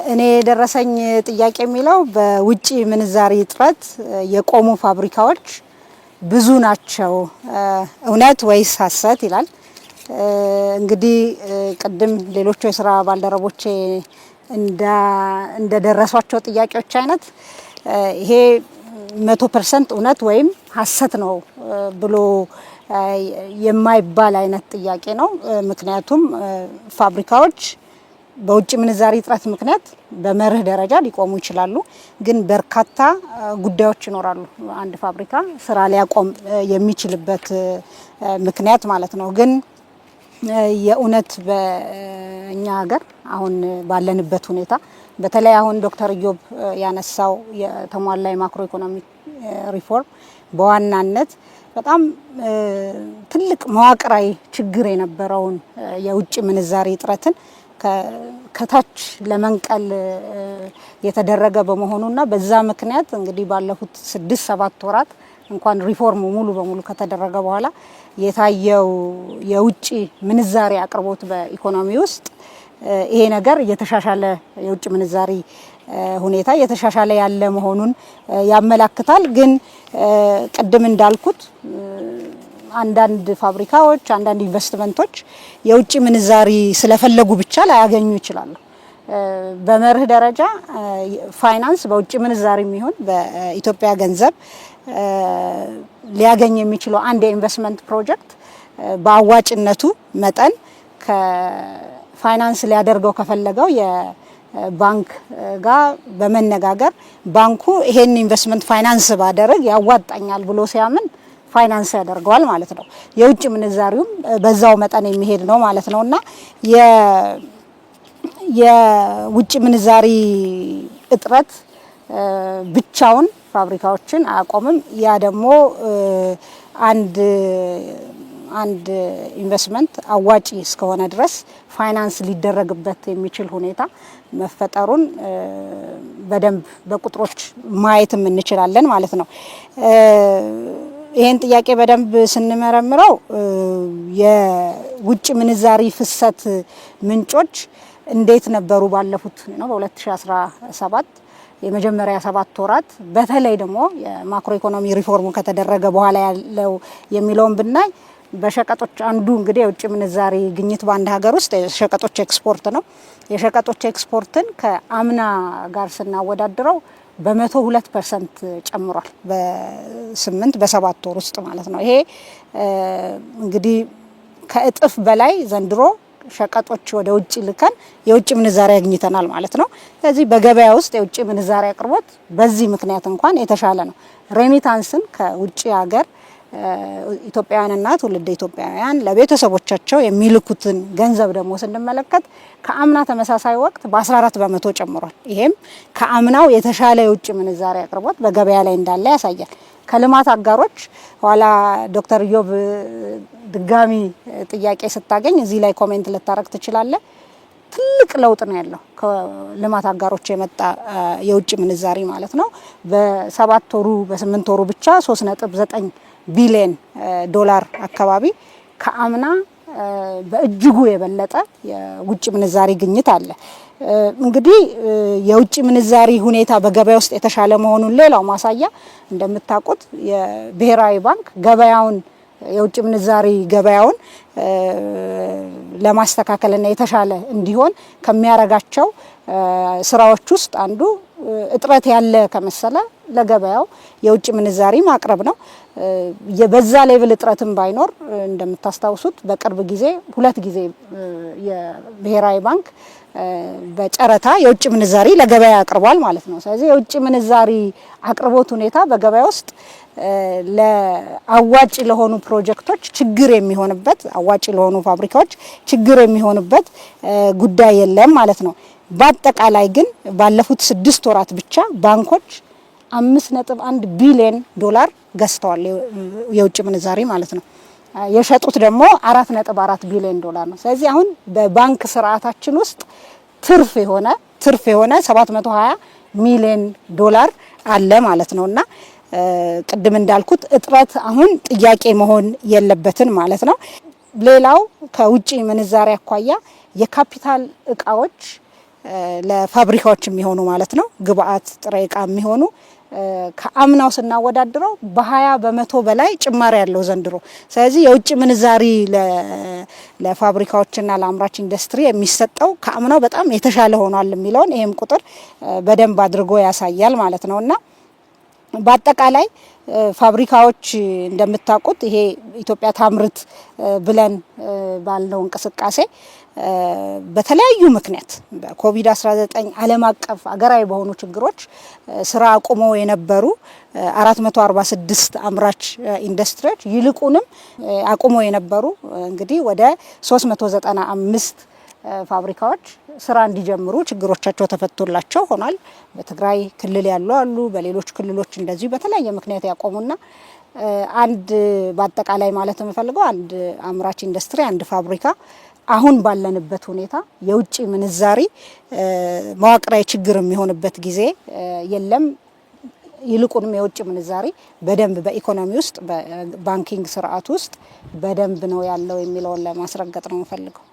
እኔ ደረሰኝ ጥያቄ የሚለው በውጪ ምንዛሪ እጥረት የቆሙ ፋብሪካዎች ብዙ ናቸው እውነት ወይስ ሐሰት ይላል። እንግዲህ ቅድም ሌሎች የሥራ ባልደረቦቼ እንደደረሷቸው ጥያቄዎች አይነት ይሄ 100% እውነት ወይም ሐሰት ነው ብሎ የማይባል አይነት ጥያቄ ነው። ምክንያቱም ፋብሪካዎች በውጭ ምንዛሪ እጥረት ምክንያት በመርህ ደረጃ ሊቆሙ ይችላሉ። ግን በርካታ ጉዳዮች ይኖራሉ አንድ ፋብሪካ ስራ ሊያቆም የሚችልበት ምክንያት ማለት ነው። ግን የእውነት በእኛ ሀገር አሁን ባለንበት ሁኔታ በተለይ አሁን ዶክተር ኢዮብ ያነሳው የተሟላ የማክሮ ኢኮኖሚ ሪፎርም በዋናነት በጣም ትልቅ መዋቅራዊ ችግር የነበረውን የውጭ ምንዛሪ እጥረትን ከታች ለመንቀል የተደረገ በመሆኑና በዛ ምክንያት እንግዲህ ባለፉት 6-7 ወራት እንኳን ሪፎርሙ ሙሉ በሙሉ ከተደረገ በኋላ የታየው የውጭ ምንዛሪ አቅርቦት በኢኮኖሚ ውስጥ ይሄ ነገር እየተሻሻለ የውጭ ምንዛሪ ሁኔታ እየተሻሻለ ያለ መሆኑን ያመላክታል። ግን ቅድም እንዳልኩት አንዳንድ ፋብሪካዎች አንዳንድ ኢንቨስትመንቶች የውጭ ምንዛሪ ስለፈለጉ ብቻ ላያገኙ ይችላሉ። በመርህ ደረጃ ፋይናንስ በውጭ ምንዛሪ የሚሆን በኢትዮጵያ ገንዘብ ሊያገኝ የሚችለው አንድ የኢንቨስትመንት ፕሮጀክት በአዋጭነቱ መጠን ከፋይናንስ ሊያደርገው ከፈለገው የባንክ ጋር በመነጋገር ባንኩ ይሄን ኢንቨስትመንት ፋይናንስ ባደረግ ያዋጣኛል ብሎ ሲያምን ፋይናንስ ያደርገዋል ማለት ነው። የውጭ ምንዛሪውም በዛው መጠን የሚሄድ ነው ማለት ነውና የውጭ ምንዛሪ እጥረት ብቻውን ፋብሪካዎችን አያቆምም። ያ ደግሞ አንድ ኢንቨስትመንት አዋጪ እስከሆነ ድረስ ፋይናንስ ሊደረግበት የሚችል ሁኔታ መፈጠሩን በደንብ በቁጥሮች ማየትም እንችላለን ማለት ነው። ይሄን ጥያቄ በደንብ ስንመረምረው የውጭ ምንዛሪ ፍሰት ምንጮች እንዴት ነበሩ ባለፉት ነው በ2017 የመጀመሪያ 7 ወራት በተለይ ደግሞ የማክሮ ኢኮኖሚ ሪፎርሙ ከተደረገ በኋላ ያለው የሚለውን ብናይ በሸቀጦች አንዱ እንግዲህ የውጭ ምንዛሪ ግኝት በአንድ ሀገር ውስጥ የሸቀጦች ኤክስፖርት ነው። የሸቀጦች ኤክስፖርትን ከአምና ጋር ስናወዳድረው በ102% ጨምሯል በ7 ወር ውስጥ ማለት ነው። ይሄ እንግዲህ ከእጥፍ በላይ ዘንድሮ ሸቀጦች ወደ ውጭ ልከን የውጭ ምንዛሪ አግኝተናል ማለት ነው። ስለዚህ በገበያ ውስጥ የውጭ ምንዛሪ አቅርቦት በዚህ ምክንያት እንኳን የተሻለ ነው። ሬሚታንስን ከውጭ ሀገር ኢትዮጵያውያንና ትውልደ ኢትዮጵያውያን ለቤተሰቦቻቸው የሚልኩትን ገንዘብ ደግሞ ስንመለከት ከአምና ተመሳሳይ ወቅት በ14 በመቶ ጨምሯል። ይሄም ከአምናው የተሻለ የውጭ ምንዛሪ አቅርቦት በገበያ ላይ እንዳለ ያሳያል። ከልማት አጋሮች ኋላ ዶክተር ኢዮብ ድጋሚ ጥያቄ ስታገኝ እዚህ ላይ ኮሜንት ልታረግ ትችላለህ። ትልቅ ለውጥ ነው ያለው ከልማት አጋሮች የመጣ የውጭ ምንዛሪ ማለት ነው። በ7 ወሩ በ8 ወሩ ብቻ 3.9 ቢሊዮን ዶላር አካባቢ ከአምና በእጅጉ የበለጠ የውጭ ምንዛሪ ግኝት አለ። እንግዲህ የውጭ ምንዛሪ ሁኔታ በገበያ ውስጥ የተሻለ መሆኑን ሌላው ማሳያ እንደምታውቁት የብሔራዊ ባንክ ገበያውን የውጭ ምንዛሪ ገበያውን ለማስተካከልና የተሻለ እንዲሆን ከሚያረጋቸው ስራዎች ውስጥ አንዱ እጥረት ያለ ከመሰለ ለገበያው የውጭ ምንዛሪ ማቅረብ ነው። በዛ ሌቭል እጥረትም ባይኖር እንደምታስታውሱት በቅርብ ጊዜ 2 ጊዜ የብሔራዊ ባንክ በጨረታ የውጭ ምንዛሪ ለገበያ አቅርቧል ማለት ነው። ስለዚህ የውጭ ምንዛሪ አቅርቦት ሁኔታ በገበያ ውስጥ ለአዋጭ ለሆኑ ፕሮጀክቶች ችግር የሚሆንበት አዋጭ ለሆኑ ፋብሪካዎች ችግር የሚሆንበት ጉዳይ የለም ማለት ነው። በአጠቃላይ ግን ባለፉት 6 ወራት ብቻ ባንኮች 5.1 ቢሊዮን ዶላር ገዝተዋል የውጭ ምንዛሪ ማለት ነው። የሸጡት ደግሞ 4.4 ቢሊዮን ዶላር ነው። ስለዚህ አሁን በባንክ ስርዓታችን ውስጥ ትርፍ የሆነ 720 ሚሊዮን ዶላር አለ ማለት ነውና ቅድም እንዳልኩት እጥረት አሁን ጥያቄ መሆን የለበትን ማለት ነው። ሌላው ከውጪ ምንዛሪ አኳያ የካፒታል እቃዎች ለፋብሪካዎች የሚሆኑ ማለት ነው ግብአት ጥሬ ዕቃ የሚሆኑ ከአምናው ስናወዳድረው በ20 በመቶ በላይ ጭማሪ ያለው ዘንድሮ። ስለዚህ የውጭ ምንዛሪ ለፋብሪካዎችና ለአምራች ኢንዱስትሪ የሚሰጠው ከአምናው በጣም የተሻለ ሆኗል የሚለውን ይሄም ቁጥር በደንብ አድርጎ ያሳያል ማለት ነውና በአጠቃላይ ፋብሪካዎች እንደምታውቁት ይሄ ኢትዮጵያ ታምርት ብለን ባልነው እንቅስቃሴ በተለያዩ ምክንያት በኮቪድ-19 ዓለም አቀፍ አገራዊ በሆኑ ችግሮች ስራ አቁመው የነበሩ 446 አምራች ኢንዱስትሪዎች ይልቁንም አቁመው የነበሩ እንግዲህ ወደ 395 ፋብሪካዎች ስራ እንዲጀምሩ ችግሮቻቸው ተፈቶላቸው ሆኗል። በትግራይ ክልል ያሉ አሉ፣ በሌሎች ክልሎች እንደዚሁ በተለያየ ምክንያት ያቆሙና አንድ በአጠቃላይ ማለት የምፈልገው አንድ አምራች ኢንዱስትሪ አንድ ፋብሪካ አሁን ባለንበት ሁኔታ የውጭ ምንዛሪ መዋቅራዊ ችግር የሚሆንበት ጊዜ የለም። ይልቁንም የውጭ ምንዛሪ በደንብ በኢኮኖሚ ውስጥ በባንኪንግ ስርዓት ውስጥ በደንብ ነው ያለው የሚለውን ለማስረገጥ ነው የምፈልገው።